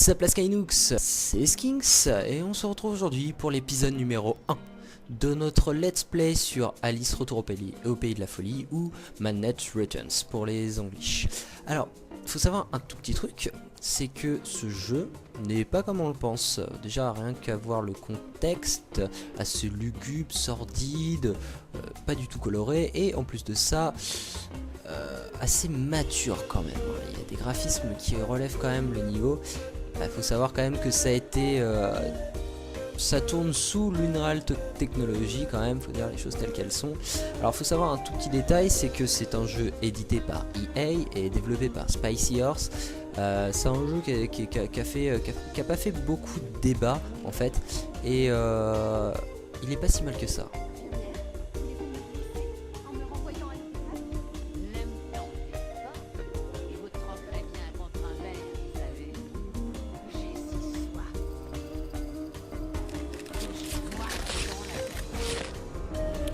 What's up la Skynooks, c'est Skinks et on se retrouve aujourd'hui pour l'épisode numéro 1 de notre let's play sur Alice Retour au pays de la folie ou Madnet Returns pour les English. Alors, faut savoir un tout petit truc, c'est que ce jeu n'est pas comme on le pense. Déjà rien qu'à voir le contexte, assez lugubre, sordide, pas du tout coloré et en plus de ça... assez mature quand même. Il y a des graphismes qui relèvent quand même le niveau. Faut savoir quand même que ça a été ça tourne sous l'Unreal Technology quand même, faut dire les choses telles qu'elles sont. Alors faut savoir un tout petit détail, c'est que c'est un jeu édité par EA et développé par Spicy Horse. C'est un jeu qui a pas fait beaucoup de débats en fait, et il est pas si mal que ça.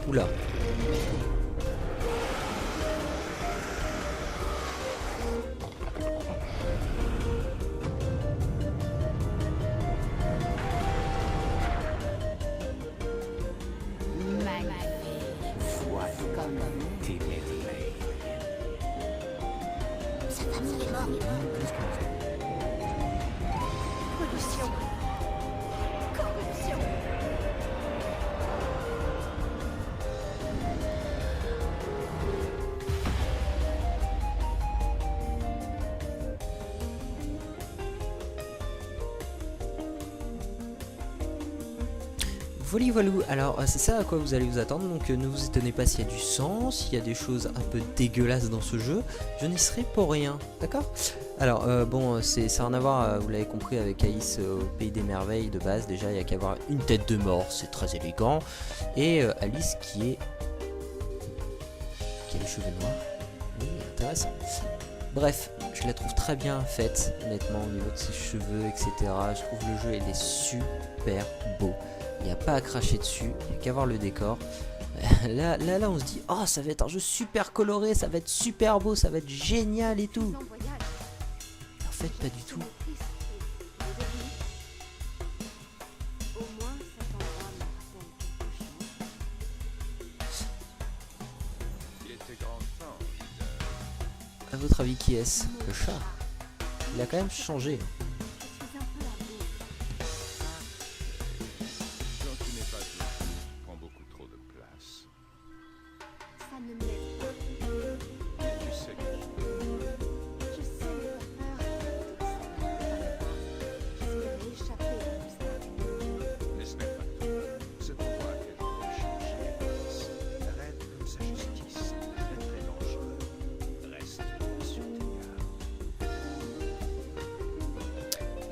Oula. Sa famille est morte. Pollution. Corruption. Voilou, alors c'est ça à quoi vous allez vous attendre, donc ne vous étonnez pas s'il y a du sang, s'il y a des choses un peu dégueulasses dans ce jeu, je n'y serai pour rien, d'accord? Alors bon, ça n'a rien à voir, vous l'avez compris, avec Alice au pays des merveilles de base. Déjà il n'y a qu'à avoir une tête de mort, c'est très élégant, et Alice qui a les cheveux noirs, oui, intéressant. Bref, je la trouve très bien faite, honnêtement, au niveau de ses cheveux, etc. Je trouve le jeu il est super beau. Il n'y a pas à cracher dessus, il n'y a qu'à voir le décor. Là, on se dit, oh, ça va être un jeu super coloré, ça va être super beau, ça va être génial et tout. En fait, pas du tout. À votre avis, qui est-ce? Le chat. Il a quand même changé.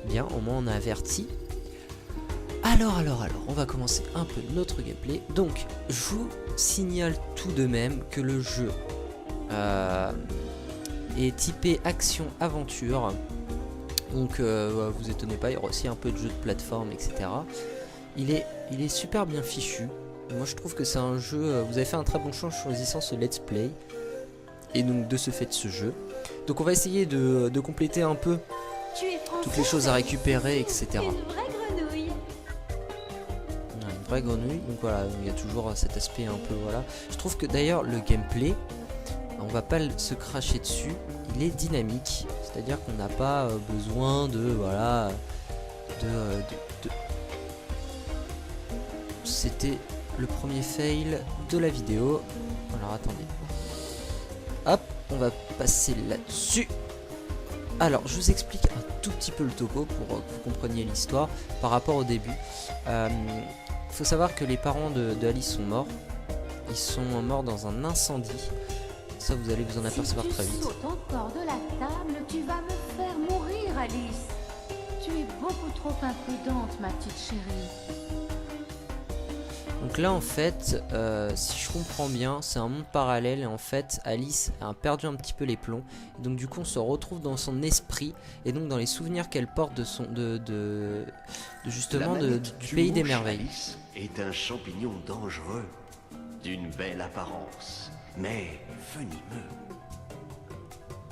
Bien, au moins on a averti. Alors, on va commencer un peu notre gameplay. Donc, je vous signale tout de même que le jeu est typé action-aventure. Donc, vous étonnez pas, il y aura aussi un peu de jeu de plateforme, etc. Il est super bien fichu. Moi, je trouve que c'est un jeu... vous avez fait un très bon choix en choisissant ce let's play. Et donc, de ce fait, ce jeu. Donc, on va essayer de compléter un peu toutes les choses à récupérer, etc. Une vraie grenouille. Une vraie grenouille, donc voilà, il y a toujours cet aspect un peu, voilà. Je trouve que d'ailleurs le gameplay, on va pas se cracher dessus, il est dynamique, c'est-à-dire qu'on n'a pas besoin de, voilà, C'était le premier fail de la vidéo. Alors attendez, hop, on va passer là-dessus. Alors, je vous explique un tout petit peu le topo pour que vous compreniez l'histoire par rapport au début. Faut savoir que les parents de Alice sont morts. Ils sont morts dans un incendie. Ça, vous allez vous en apercevoir très vite. Si tu sautes encore de la table, tu vas me faire mourir, Alice. Tu es beaucoup trop imprudente, ma petite chérie. Donc là en fait, si je comprends bien, c'est un monde parallèle et en fait Alice a perdu un petit peu les plombs. Et donc du coup on se retrouve dans son esprit et donc dans les souvenirs qu'elle porte de son justement du pays des merveilles. Alice est un champignon dangereux, d'une belle apparence, mais venimeux.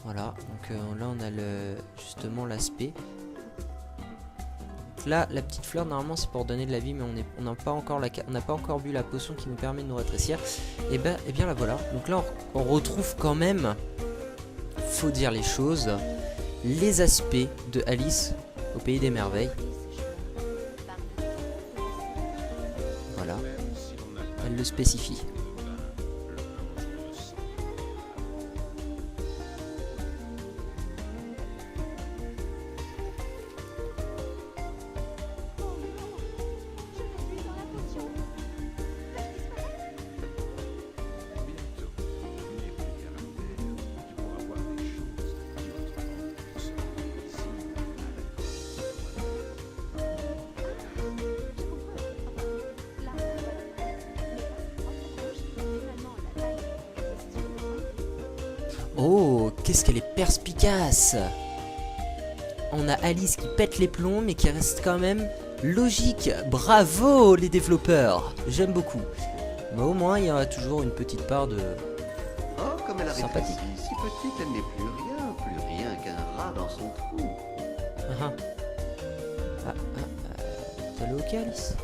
Voilà, donc là on a justement l'aspect. Donc là, la petite fleur, normalement, c'est pour donner de la vie, mais on n'a pas encore bu la potion qui nous permet de nous rétrécir. Et bien la voilà. Donc là, on retrouve quand même, faut dire les choses, les aspects de Alice au Pays des Merveilles. Voilà, elle le spécifie. Oh, qu'est-ce qu'elle est perspicace! On a Alice qui pète les plombs mais qui reste quand même logique. Bravo les développeurs, j'aime beaucoup. Mais au moins il y aura toujours une petite part de Oh, comme elle a sympathique. rétréci, si petite, elle n'est plus rien qu'un rat dans son trou. T'as le ok Alice?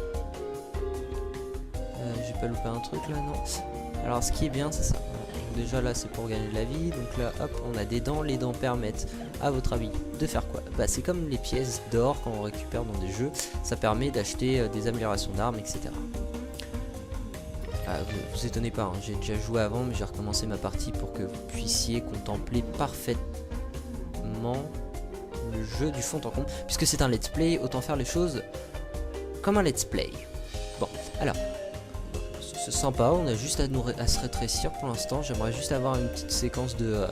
J'ai pas loupé un truc là, non? Alors ce qui est bien c'est ça. Déjà là c'est pour gagner de la vie, donc là hop on a des dents, les dents permettent à votre avis de faire quoi? Bah c'est comme les pièces d'or quand on récupère dans des jeux, ça permet d'acheter des améliorations d'armes, etc. Vous étonnez pas, hein, j'ai déjà joué avant mais j'ai recommencé ma partie pour que vous puissiez contempler parfaitement le jeu du fond en comble, puisque c'est un let's play, autant faire les choses comme un let's play. Bon, alors c'est sympa, on a juste à se rétrécir pour l'instant. J'aimerais juste avoir une petite séquence de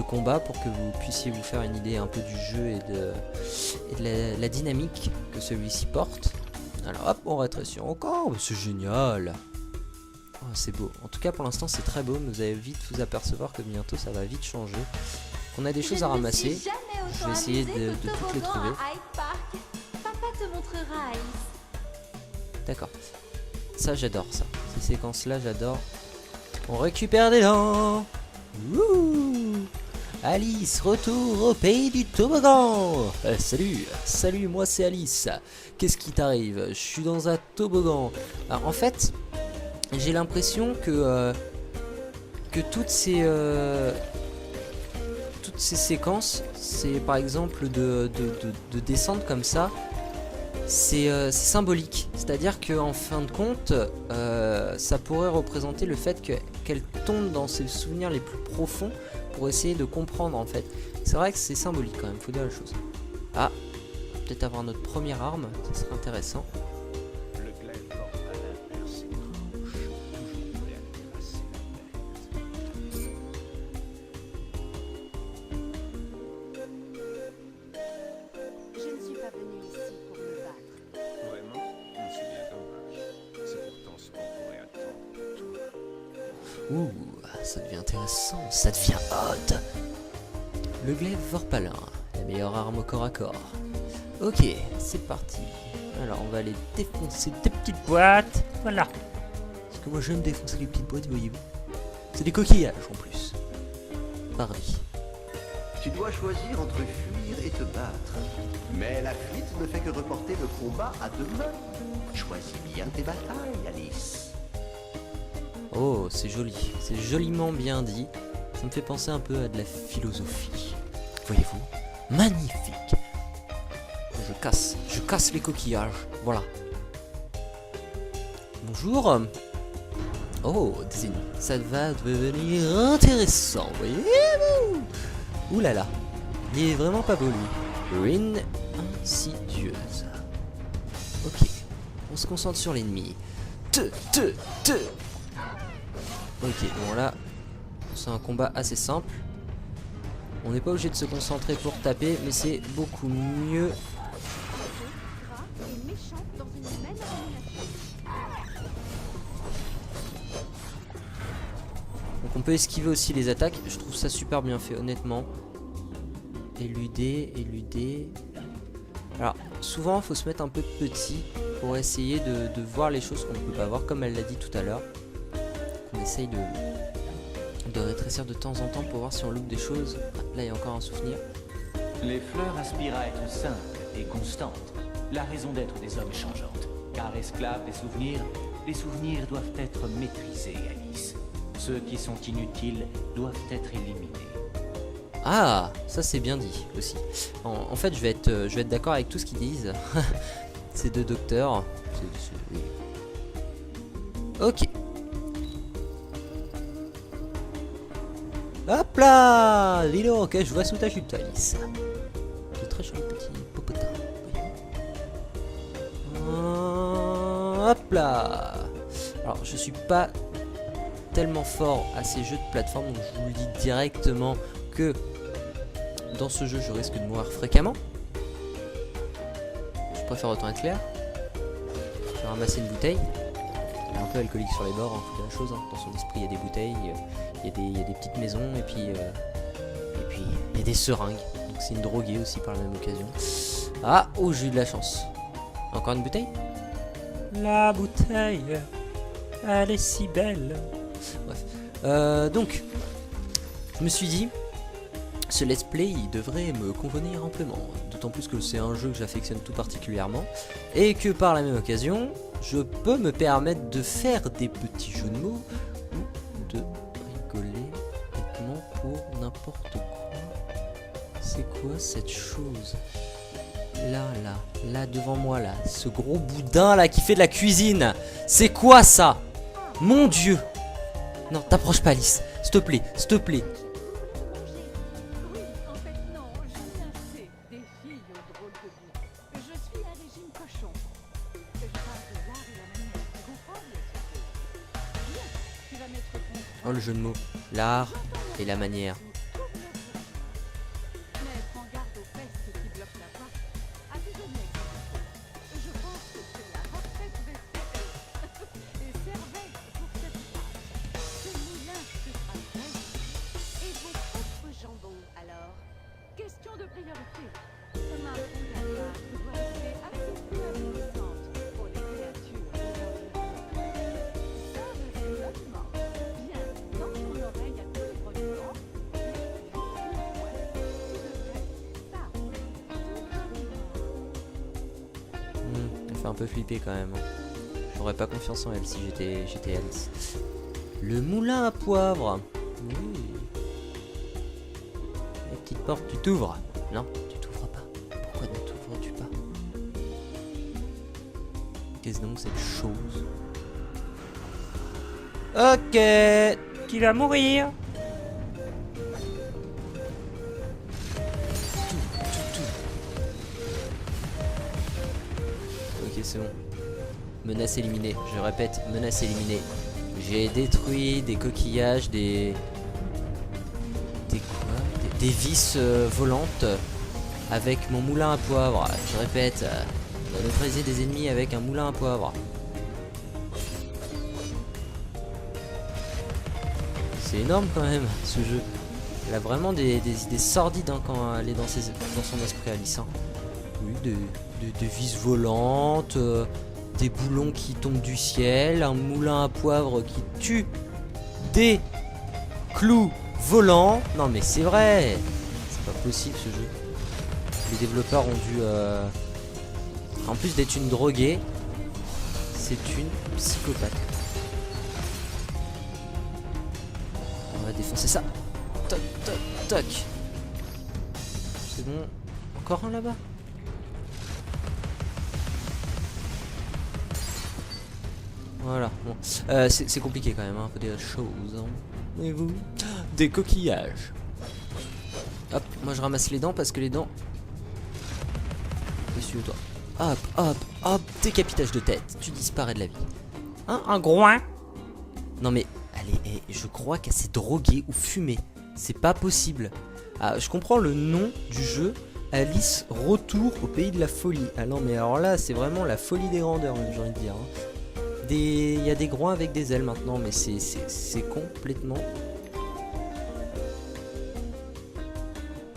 combat pour que vous puissiez vous faire une idée un peu du jeu et de la dynamique que celui-ci porte. Alors hop, on rétrécit encore, c'est génial. Oh, c'est beau, en tout cas pour l'instant c'est très beau, mais vous allez vite vous apercevoir que bientôt ça va vite changer. On a des choses à ramasser, je vais essayer de toutes les trouver. Papa te montrera Alice. D'accord. Ça j'adore ça. Ces séquences là j'adore. On récupère des dents. Wouh. Alice, retour au pays du toboggan. Salut, moi c'est Alice. Qu'est-ce qui t'arrive? Je suis dans un toboggan. Alors, en fait, j'ai l'impression que toutes ces séquences, c'est par exemple de descendre comme ça. C'est symbolique, c'est-à-dire qu'en fin de compte, ça pourrait représenter le fait qu'elle tombe dans ses souvenirs les plus profonds pour essayer de comprendre en fait. C'est vrai que c'est symbolique quand même, faut dire la chose. Ah, peut-être avoir notre première arme, ça serait intéressant. Le glaive orphelin perce tranche, toujours prêt à terrasser la Je ne suis pas venue ici pour me battre. terre. Vraiment, c'est bien dommage. C'est pourtant ce qu'on pourrait attendre de toi. Ouh, ça devient intéressant, ça devient hot. Le glaive Vorpalin, la meilleure arme au corps à corps. Ok, c'est parti. Alors on va aller défoncer des petites boîtes. Voilà. Parce que moi j'aime défoncer les petites boîtes, voyez-vous. C'est des coquillages en plus. Pardi. Tu dois choisir entre fuir et te battre. Mais la fuite ne fait que reporter le combat à demain. Choisis bien tes batailles, Alice. Oh, c'est joli. C'est joliment bien dit. Ça me fait penser un peu à de la philosophie. Voyez-vous? Magnifique. Je casse les coquillages. Voilà. Bonjour. Oh, des ennemis. Ça va devenir intéressant, voyez-vous? Ouh là là. Il est vraiment pas beau lui. Ruine insidieuse. Ok. On se concentre sur l'ennemi. Ok, bon là, c'est un combat assez simple. On n'est pas obligé de se concentrer pour taper, mais c'est beaucoup mieux. Donc on peut esquiver aussi les attaques. Je trouve ça super bien fait, honnêtement. Éluder. Alors, souvent, il faut se mettre un peu petit pour essayer de voir les choses qu'on ne peut pas voir, comme elle l'a dit tout à l'heure. On essaye de rétrécir de temps en temps pour voir si on loupe des choses. Ah, là, il y a encore un souvenir. Les fleurs aspirent à être simples et constantes. la raison d'être des hommes est changeante. Car esclaves des souvenirs, les souvenirs doivent être maîtrisés, Alice. Ceux qui sont inutiles doivent être éliminés. Ah, ça c'est bien dit aussi. En fait, je vais être d'accord avec tout ce qu'ils disent. Ces deux docteurs. Oui. Ok. Hop là, Lilo, ok, je vois sous ta jupe, Alice. C'est très joli petit popotin. Hop là. Alors, je suis pas tellement fort à ces jeux de plateforme, donc je vous le dis directement que dans ce jeu, je risque de mourir fréquemment. Je préfère autant être clair. Je vais ramasser une bouteille. Elle est un peu alcoolique sur les bords, hein, c'est la chose. Hein. Dans son esprit, il y a des bouteilles, il y a des petites maisons, et puis il y a des seringues. Donc c'est une droguée aussi par la même occasion. Ah, oh, j'ai eu de la chance. Encore une bouteille? La bouteille, elle est si belle. Bref. Donc, je me suis dit, ce let's play il devrait me convenir amplement, d'autant plus que c'est un jeu que j'affectionne tout particulièrement, et que par la même occasion, je peux me permettre de faire des petits jeux de mots, ou de rigoler bêtement pour n'importe quoi. C'est quoi cette chose? Là devant moi là, ce gros boudin là qui fait de la cuisine, c'est quoi ça? Mon Dieu! Non, t'approches pas Alice, s'il te plaît, s'il te plaît. Oh, le jeu de mots, l'art et la manière. Question de priorité. Ma fondation doit rester assez peu avertissante pour les créatures aujourd'hui. Ça reste seulement bien dans ton oreille à tous les producteurs. Elle fait un peu flipper quand même. J'aurais pas confiance en elle si j'étais Alice. Le moulin à poivre. Oui. La petite porte, tu t'ouvres. Non, tu t'ouvres pas. Pourquoi ne t'ouvres-tu pas? Qu'est-ce donc cette chose? Ok. Qui va mourir? Ok, c'est bon. Menace éliminée. Je répète, menace éliminée. J'ai détruit des coquillages, des vis volantes avec mon moulin à poivre. Je répète, on a neutralisé des ennemis avec un moulin à poivre. C'est énorme quand même ce jeu. Elle a vraiment des idées sordides hein, quand elle est dans son esprit Alice. Hein. Oui, des vis volantes, des boulons qui tombent du ciel, un moulin à poivre qui tue des clous volants. Non mais c'est vrai. C'est pas possible ce jeu. Les développeurs ont dû... En plus d'être une droguée, c'est une psychopathe. On va défoncer ça. Toc, toc, toc. C'est bon. Encore un là-bas. Voilà, bon. C'est compliqué quand même, hein. Faut des choses. Hein. Et vous? Des coquillages. Hop, moi je ramasse les dents parce que les dents... Monsieur, toi. Hop, hop, hop, décapitage de tête. Tu disparais de la vie. Hein, un groin? Non mais, allez, je crois qu'elle s'est droguée ou fumée. C'est pas possible. Ah, je comprends le nom du jeu. Alice, retour au pays de la folie. Ah non mais alors là, c'est vraiment la folie des grandeurs, j'ai envie de dire. Hein. Il y a des groins avec des ailes maintenant, mais c'est complètement...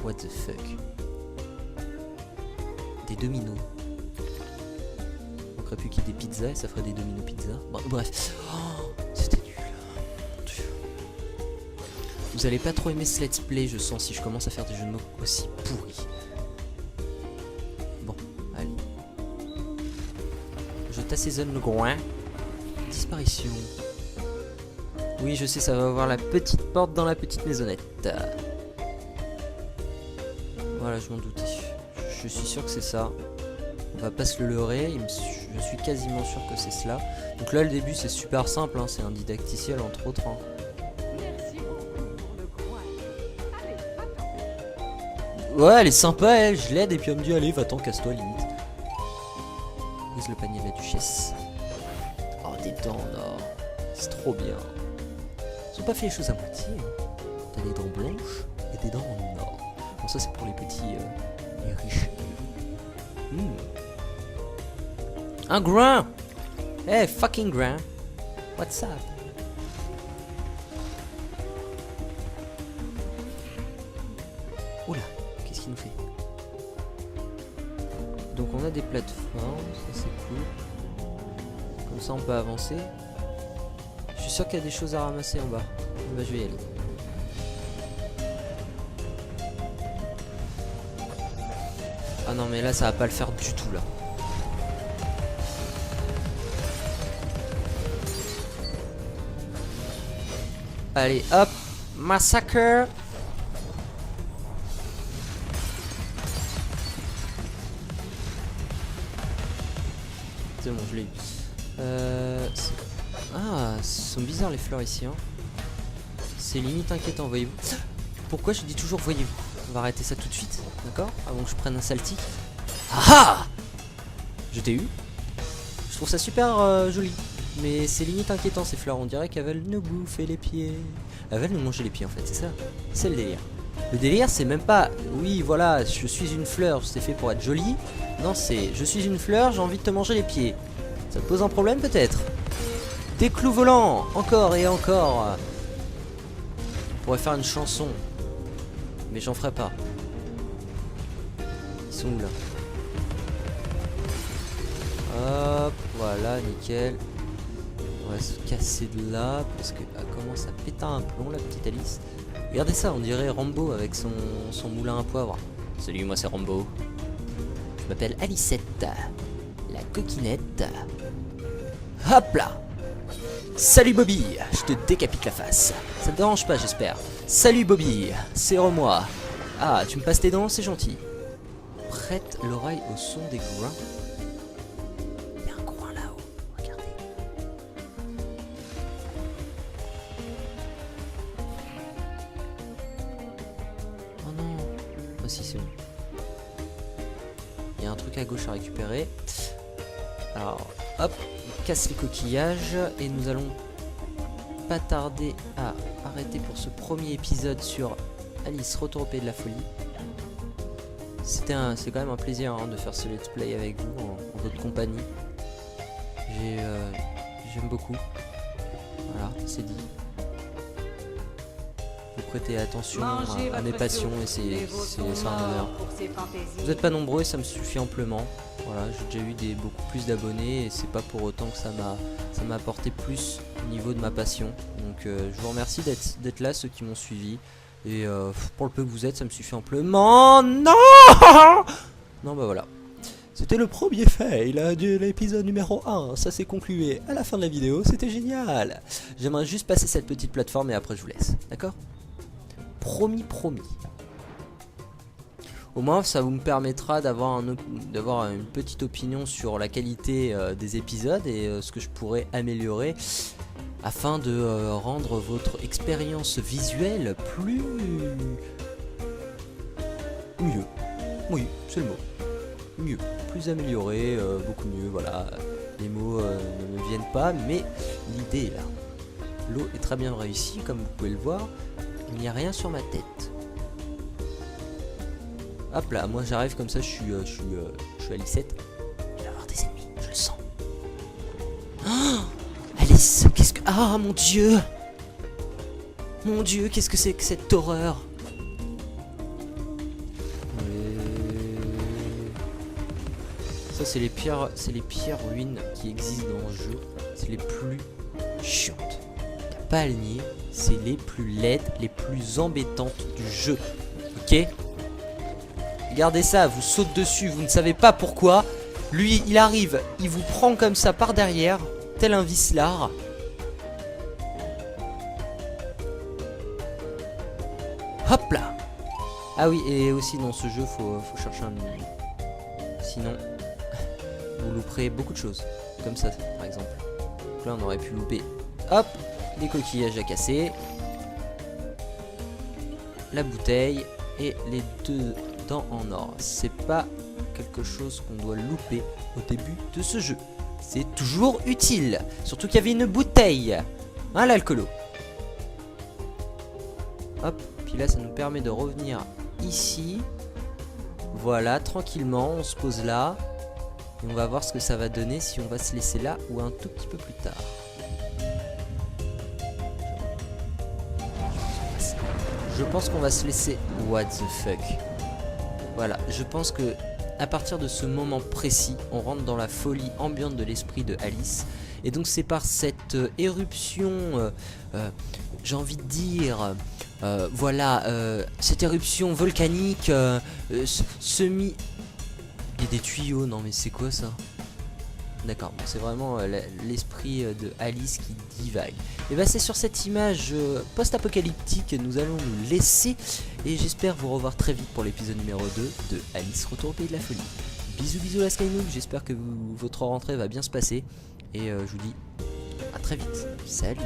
What the fuck? Des dominos. Il manquerait plus qu'il y ait des pizzas et ça ferait des dominos pizza. Bon, bref. Oh, c'était nul. Mon Dieu. Vous allez pas trop aimer ce let's play, je sens, si je commence à faire des jeux de mots aussi pourris. Bon, allez. Je t'assaisonne le groin. Disparition. Oui, je sais, ça va avoir la petite porte dans la petite maisonnette. Voilà, je m'en doutais. Je suis sûr que c'est ça. On va pas se le leurrer. Je suis quasiment sûr que c'est cela. Donc là, le début, c'est super simple. Hein. C'est un didacticiel, entre autres. Hein. Merci beaucoup pour le coin. Allez, attends. Ouais, elle est sympa, elle. Je l'aide et puis elle me dit, allez, va-t'en, casse-toi, limite. Brise le panier de la duchesse. Oh, des dents en or. C'est trop bien. Ils ont pas fait les choses à moitié. Hein. T'as des dents blanches et des dents en or. Bon, ça, c'est pour les petits, les riches. Un grain. Hey, fucking grain. What's up? Oula, qu'est-ce qu'il nous fait? Donc on a des plateformes, ça c'est cool. Comme ça on peut avancer. Je suis sûr qu'il y a des choses à ramasser en bas. Bah, je vais y aller. Ah non mais là ça va pas le faire du tout là. Allez hop, massacre. C'est bon, je l'ai eu. Ah, ce sont bizarres les fleurs ici. Hein. C'est limite inquiétant, voyez-vous. Pourquoi je dis toujours voyez-vous? On va arrêter ça tout de suite, d'accord? Avant que je prenne un salty. Ah ah! Je t'ai eu. Je trouve ça super joli. Mais c'est limite inquiétant ces fleurs. On dirait qu'elles veulent nous bouffer les pieds. Elles veulent nous manger les pieds en fait, c'est ça? C'est le délire. Le délire c'est même pas oui voilà je suis une fleur, c'est fait pour être joli. Non c'est je suis une fleur, j'ai envie de te manger les pieds. Ça te pose un problème peut-être? Des clous volants, encore et encore. On pourrait faire une chanson. Mais j'en ferai pas. Ils sont où là? Hop, voilà, nickel. On va se casser de là parce qu'elle commence à péter un plomb la petite Alice. Regardez ça, on dirait Rambo avec son moulin à poivre. Salut, moi c'est Rambo. Je m'appelle Alicette, la coquinette. Hop là. Salut Bobby, je te décapite la face. Ça te dérange pas j'espère. Salut Bobby, c'est moi. Ah, tu me passes tes dents, c'est gentil. Prête l'oreille au son des grains. Il y a un coin là-haut, regardez. Oh non. Oh si, c'est bon. Il y a un truc à gauche à récupérer. Alors, hop, on casse les coquillages et nous allons pas tarder à arrêter pour ce premier épisode sur Alice Retour au Pays de la Folie. C'est quand même un plaisir hein, de faire ce let's play avec vous en votre compagnie. J'aime beaucoup. Voilà, c'est dit. Vous prêtez attention à mes passions et c'est un honneur. Vous n'êtes pas nombreux et ça me suffit amplement. Voilà, j'ai déjà eu beaucoup plus d'abonnés et c'est pas pour autant que ça m'a apporté plus au niveau de ma passion. Donc je vous remercie d'être là, ceux qui m'ont suivi. Et pour le peu que vous êtes, ça me suffit amplement. Non. Non bah voilà. C'était le premier fail de l'épisode numéro 1. Ça s'est conclué à la fin de la vidéo. C'était génial. J'aimerais juste passer cette petite plateforme et après je vous laisse. D'accord? Promis, promis. Au moins ça vous me permettra d'avoir une petite opinion sur la qualité des épisodes et ce que je pourrais améliorer afin de rendre votre expérience visuelle mieux. Oui, c'est le mot. Mieux, plus amélioré, beaucoup mieux, voilà. Les mots ne me viennent pas, mais l'idée est là. L'eau est très bien réussie, comme vous pouvez le voir. Il n'y a rien sur ma tête. Hop là, moi j'arrive comme ça, je suis Alicette. Il va y avoir des ennemis, je le sens. Oh Alice, qu'est-ce que... Ah mon dieu! Mon dieu, qu'est-ce que c'est que cette horreur? Ça c'est les pires ruines qui existent dans le jeu. C'est les plus chiantes. Y'a pas à le nier, c'est les plus laides, les plus embêtantes du jeu. Ok? Regardez ça, vous sautez dessus, vous ne savez pas pourquoi. Lui, il arrive, il vous prend comme ça par derrière, tel un vicelard. Hop là. Ah oui, et aussi dans ce jeu, faut chercher un mini. Sinon, vous louperez beaucoup de choses. Comme ça, par exemple. Donc là, on aurait pu louper, hop, les coquillages à casser, la bouteille et les 2 dents en or. C'est pas quelque chose qu'on doit louper au début de ce jeu. C'est toujours utile. Surtout qu'il y avait une bouteille. Hein, l'alcoolo. Hop, puis là, ça nous permet de revenir ici. Voilà, tranquillement, on se pose là. Et on va voir ce que ça va donner si on va se laisser là ou un tout petit peu plus tard. Je pense qu'on va se laisser... What the fuck. Voilà, je pense que à partir de ce moment précis, on rentre dans la folie ambiante de l'esprit de Alice. Et donc c'est par cette éruption, j'ai envie de dire... voilà, cette éruption volcanique semi... Il y a des tuyaux, non mais c'est quoi ça? D'accord, bon, c'est vraiment l'esprit de Alice qui divague. Et bah c'est sur cette image post-apocalyptique que nous allons nous laisser. Et j'espère vous revoir très vite pour l'épisode numéro 2 de Alice Retour au Pays de la Folie. Bisous bisous la Skynook, j'espère que votre rentrée va bien se passer. Et je vous dis à très vite, salut.